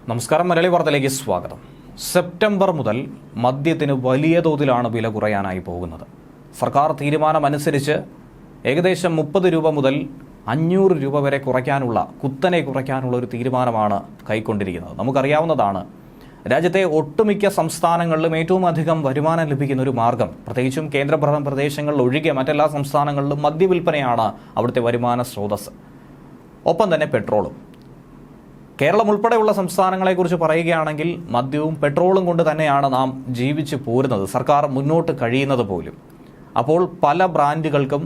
നമസ്കാരം. മലയാളി വാർത്തയിലേക്ക് സ്വാഗതം. സെപ്റ്റംബർ മുതൽ മദ്യത്തിന് വലിയ തോതിലാണ് വില കുറയാനായി പോകുന്നത്. സർക്കാർ തീരുമാനമനുസരിച്ച് ഏകദേശം 30 രൂപ മുതൽ 500 രൂപ വരെ കുത്തനെ കുറയ്ക്കാനുള്ള ഒരു തീരുമാനമാണ് കൈക്കൊണ്ടിരിക്കുന്നത്. നമുക്കറിയാവുന്നതാണ്, രാജ്യത്തെ ഒട്ടുമിക്ക സംസ്ഥാനങ്ങളിലും ഏറ്റവും അധികം വരുമാനം ലഭിക്കുന്ന ഒരു മാർഗം, പ്രത്യേകിച്ചും കേന്ദ്രഭരണ പ്രദേശങ്ങളിൽ ഒഴികെ മറ്റെല്ലാ സംസ്ഥാനങ്ങളിലും മദ്യവിൽപ്പനയാണ് അവിടുത്തെ വരുമാന സ്രോതസ്. ഒപ്പം തന്നെ പെട്രോളും. കേരളം ഉൾപ്പെടെയുള്ള സംസ്ഥാനങ്ങളെക്കുറിച്ച് പറയുകയാണെങ്കിൽ മദ്യവും പെട്രോളും കൊണ്ട് തന്നെയാണ് നാം ജീവിച്ചു പോരുന്നത്, സർക്കാർ മുന്നോട്ട് കഴിയുന്നത് പോലും. അപ്പോൾ പല ബ്രാൻഡുകൾക്കും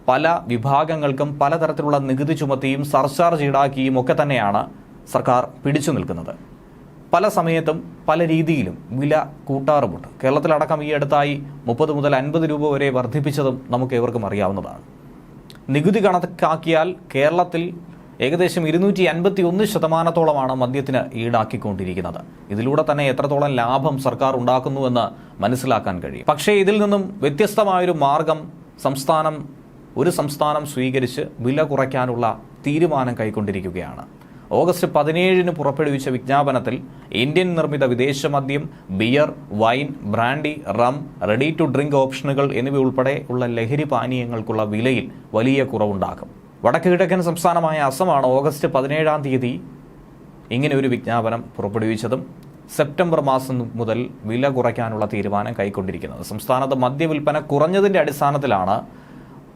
പല വിഭാഗങ്ങൾക്കും പലതരത്തിലുള്ള നികുതി ചുമത്തിയും സർചാർജ് ഈടാക്കിയും ഒക്കെ തന്നെയാണ് സർക്കാർ പിടിച്ചു നിൽക്കുന്നത്. പല സമയത്തും പല രീതിയിലും വില കൂട്ടാറുമുണ്ട്. കേരളത്തിലടക്കം ഈ അടുത്തായി 30 മുതൽ 50 രൂപ വരെ വർദ്ധിപ്പിച്ചതും നമുക്ക് ഏവർക്കും അറിയാവുന്നതാണ്. നികുതി കണക്കാക്കിയാൽ കേരളത്തിൽ ഏകദേശം 251% മദ്യത്തിന് ഈടാക്കിക്കൊണ്ടിരിക്കുന്നത്. ഇതിലൂടെ തന്നെ എത്രത്തോളം ലാഭം സർക്കാർ ഉണ്ടാക്കുന്നുവെന്ന് മനസ്സിലാക്കാൻ കഴിയും. പക്ഷേ ഇതിൽ നിന്നും വ്യത്യസ്തമായൊരു മാർഗം ഒരു സംസ്ഥാനം സ്വീകരിച്ച് വില കുറയ്ക്കാനുള്ള തീരുമാനം കൈക്കൊണ്ടിരിക്കുകയാണ്. ഓഗസ്റ്റ് 17 പുറപ്പെടുവിച്ച വിജ്ഞാപനത്തിൽ ഇന്ത്യൻ നിർമ്മിത വിദേശ മദ്യം, beer, wine, brandy, rum, ready to drink ഓപ്ഷനുകൾ എന്നിവ ഉൾപ്പെടെ ഉള്ള ലഹരി പാനീയങ്ങൾക്കുള്ള വിലയിൽ വലിയ കുറവുണ്ടാക്കും. വടക്ക് കിഴക്കൻ സംസ്ഥാനമായ അസമാണ് ഓഗസ്റ്റ് 17 ഇങ്ങനെ ഒരു വിജ്ഞാപനം പുറപ്പെടുവിച്ചതും സെപ്റ്റംബർ മാസം മുതൽ വില കുറയ്ക്കാനുള്ള തീരുമാനം കൈക്കൊണ്ടിരിക്കുന്നത്. സംസ്ഥാനത്ത് മദ്യവിൽപ്പന കുറഞ്ഞതിൻ്റെ അടിസ്ഥാനത്തിലാണ്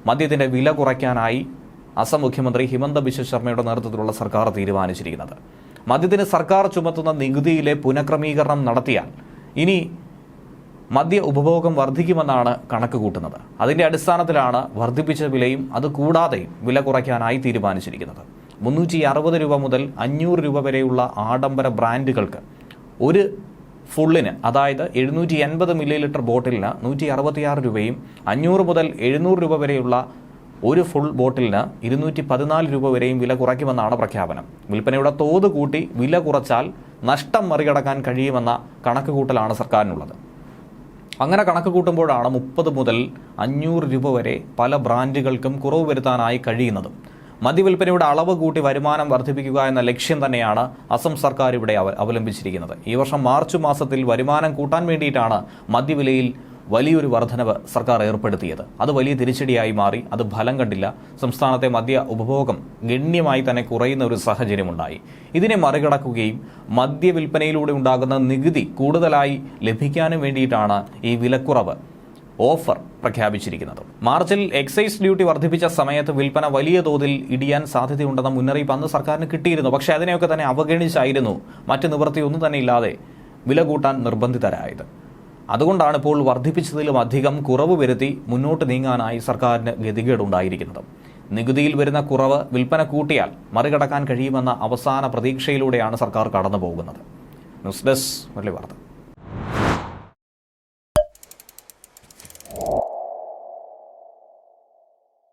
മദ്യത്തിൻ്റെ വില കുറയ്ക്കാനായി അസം മുഖ്യമന്ത്രി ഹിമന്ത ബിശ്വ ശർമ്മയുടെ നേതൃത്വത്തിലുള്ള സർക്കാർ തീരുമാനിച്ചിരിക്കുന്നത്. മദ്യത്തിന് സർക്കാർ ചുമത്തുന്ന നികുതിയിലെ പുനഃക്രമീകരണം നടത്തിയാൽ ഇനി മദ്യ ഉപഭോഗം വർദ്ധിക്കുമെന്നാണ് കണക്ക് കൂട്ടുന്നത്. അതിൻ്റെ അടിസ്ഥാനത്തിലാണ് വർദ്ധിപ്പിച്ച വിലയും അതുകൂടാതെയും വില കുറയ്ക്കാനായി തീരുമാനിച്ചിരിക്കുന്നത്. 360 രൂപ മുതൽ 500 രൂപ വരെയുള്ള ആഡംബര ബ്രാൻഡുകൾക്ക് ഒരു ഫുള്ളിന്, അതായത് 780 മില്ലി ബോട്ടിലിന് 166 രൂപയും 500 മുതൽ 700 രൂപ വരെയുള്ള ഒരു ഫുൾ ബോട്ടിലിന് 214 രൂപ വരെയും വില കുറയ്ക്കുമെന്നാണ് പ്രഖ്യാപനം. വിൽപ്പനയുടെ തോത് കൂട്ടി വില കുറച്ചാൽ നഷ്ടം മറികടക്കാൻ കഴിയുമെന്ന കണക്കുകൂട്ടലാണ് സർക്കാരിനുള്ളത്. അങ്ങനെ കണക്ക് കൂട്ടുമ്പോഴാണ് 30 മുതൽ 500 രൂപ വരെ പല ബ്രാൻഡുകൾക്കും കുറവ് വരുത്താനായി കഴിയുന്നതും. മദ്യവിൽപ്പനയുടെ അളവ് കൂട്ടി വരുമാനം വർദ്ധിപ്പിക്കുക എന്ന ലക്ഷ്യം തന്നെയാണ് അസം സർക്കാർ ഇവിടെ അവലംബിച്ചിരിക്കുന്നത്. ഈ വർഷം മാർച്ച് മാസത്തിൽ വരുമാനം കൂട്ടാൻ വേണ്ടിയിട്ടാണ് മദ്യവിലയിൽ വലിയൊരു വർധനവ് സർക്കാർ ഏർപ്പെടുത്തിയത്. അത് വലിയ തിരിച്ചടിയായി മാറി. അത് ഫലം കണ്ടില്ല. സംസ്ഥാനത്തെ മദ്യ ഉപഭോഗം ഗണ്യമായി തന്നെ കുറയുന്ന ഒരു സാഹചര്യമുണ്ടായി. ഇതിനെ മറികടക്കുകയും മദ്യവിൽപ്പനയിലൂടെ ഉണ്ടാകുന്ന നികുതി കൂടുതലായി ലഭിക്കാനും വേണ്ടിയിട്ടാണ് ഈ വിലക്കുറവ് ഓഫർ പ്രഖ്യാപിച്ചിരിക്കുന്നത്. മാർച്ചിൽ എക്സൈസ് ഡ്യൂട്ടി വർദ്ധിപ്പിച്ച സമയത്ത് വിൽപ്പന വലിയ തോതിൽ ഇടിയാൻ സാധ്യതയുണ്ടെന്ന മുന്നറിയിപ്പ് അന്ന് സർക്കാരിന് കിട്ടിയിരുന്നു. പക്ഷേ അതിനെയൊക്കെ തന്നെ അവഗണിച്ചായിരുന്നു മറ്റ് നിവൃത്തിയൊന്നും തന്നെ ഇല്ലാതെ വില കൂട്ടാൻ നിർബന്ധിതരായത്. അതുകൊണ്ടാണ് ഇപ്പോൾ വർദ്ധിപ്പിച്ചതിലും അധികം കുറവ് വരുത്തി മുന്നോട്ട് നീങ്ങാനായി സർക്കാരിന് ഗതികേടുണ്ടായിരിക്കുന്നത്. നികുതിയിൽ വരുന്ന കുറവ് വിൽപ്പന കൂട്ടിയാൽ മറികടക്കാൻ കഴിയുമെന്ന അവസാന പ്രതീക്ഷയിലൂടെയാണ് സർക്കാർ കടന്നു പോകുന്നത്. ന്യൂസ് ഡെസ്ക് മലയാളി വാർത്ത.